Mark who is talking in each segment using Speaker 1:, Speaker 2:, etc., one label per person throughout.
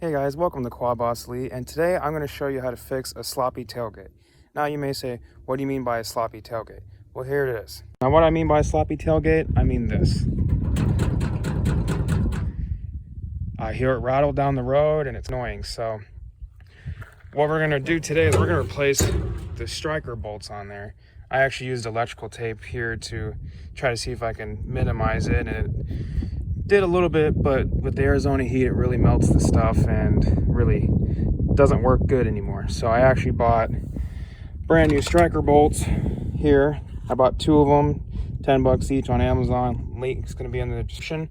Speaker 1: Hey guys, welcome to Quad Boss Lee, and today I'm going to show you how to fix a sloppy tailgate. Now you may say, what do you mean by a sloppy tailgate? Well, here it is. Now what I mean by a sloppy tailgate, I mean this. I hear it rattle down the road and it's annoying, so what we're going to do today is we're going to replace the striker bolts on there. I actually used electrical tape here to try to see if I can minimize it, and it did a little bit, but with the Arizona heat, it really melts the stuff and really doesn't work good anymore. So I actually bought brand new striker bolts here. I bought 2 of them, 10 bucks each on Amazon. Link's going to be in the description.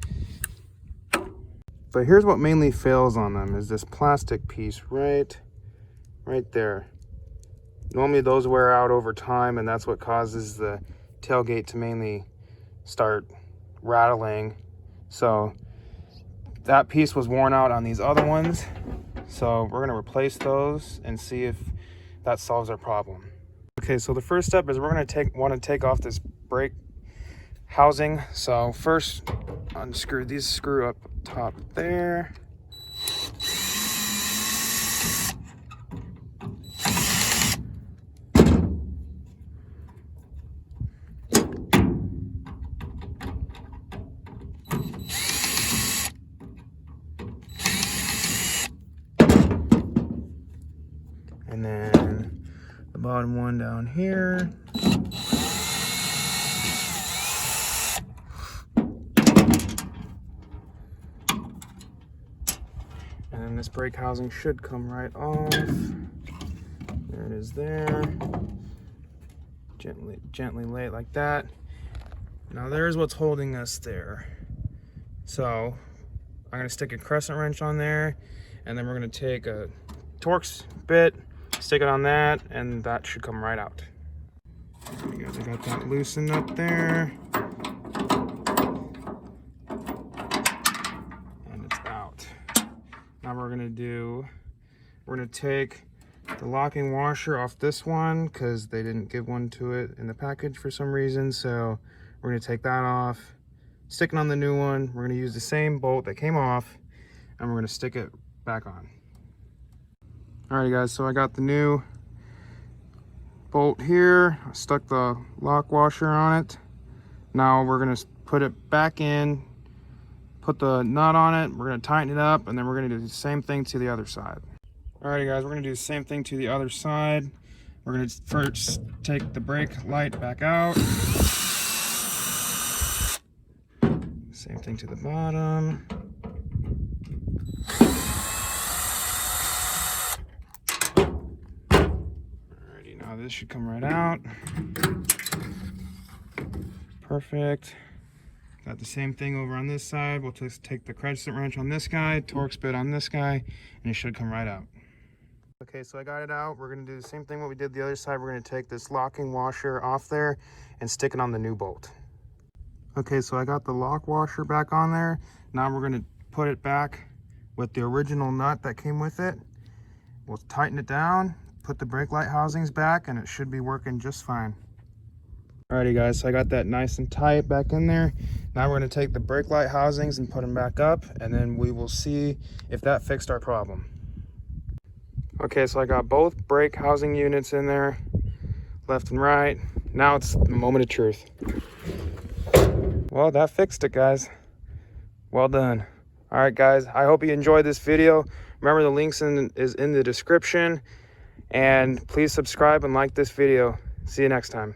Speaker 1: But here's what mainly fails on them is this plastic piece right there. Normally those wear out over time, and that's what causes the tailgate to mainly start rattling. So that piece was worn out on these other ones, so we're going to replace those and see if that solves our problem. Okay, so the first step is we're going to want to take off this brake housing. So first unscrew these screw up top there. And then the bottom one down here. And then this brake housing should come right off. There it is there. Gently lay it like that. Now there's what's holding us there. So I'm gonna stick a crescent wrench on there, and then we're gonna take a Torx bit, stick it on that, and that should come right out. So you guys, I got that loosened up there. And it's out. Now we're gonna take the locking washer off this one because they didn't give one to it in the package for some reason. So we're gonna take that off, stick it on the new one. We're gonna use the same bolt that came off, and we're gonna stick it back on. Alrighty guys, so I got the new bolt here. I stuck the lock washer on it. Now we're gonna put it back in, put the nut on it, we're gonna tighten it up, and then we're gonna do the same thing to the other side. Alrighty guys, we're gonna do the same thing to the other side. We're gonna first take the brake light back out. Same thing to the bottom. Now this should come right out. Perfect. Got the same thing over on this side. We'll just take the crescent wrench on this guy, Torx bit on this guy, and it should come right out. Okay, so I got it out. We're gonna do the same thing what we did the other side. We're gonna take this locking washer off there and stick it on the new bolt. Okay, so I got the lock washer back on there. Now we're gonna put it back with the original nut that came with it. We'll tighten it down, put the brake light housings back, and it should be working just fine. Alrighty guys, so I got that nice and tight back in there. Now we're going to take the brake light housings and put them back up, and then we will see if that fixed our problem. Okay, so I got both brake housing units in there, left and right. Now it's the moment of truth. Well, that fixed it, guys. Well done. Alright guys, I hope you enjoyed this video. Remember, the links is in the description. And please subscribe and like this video. See you next time.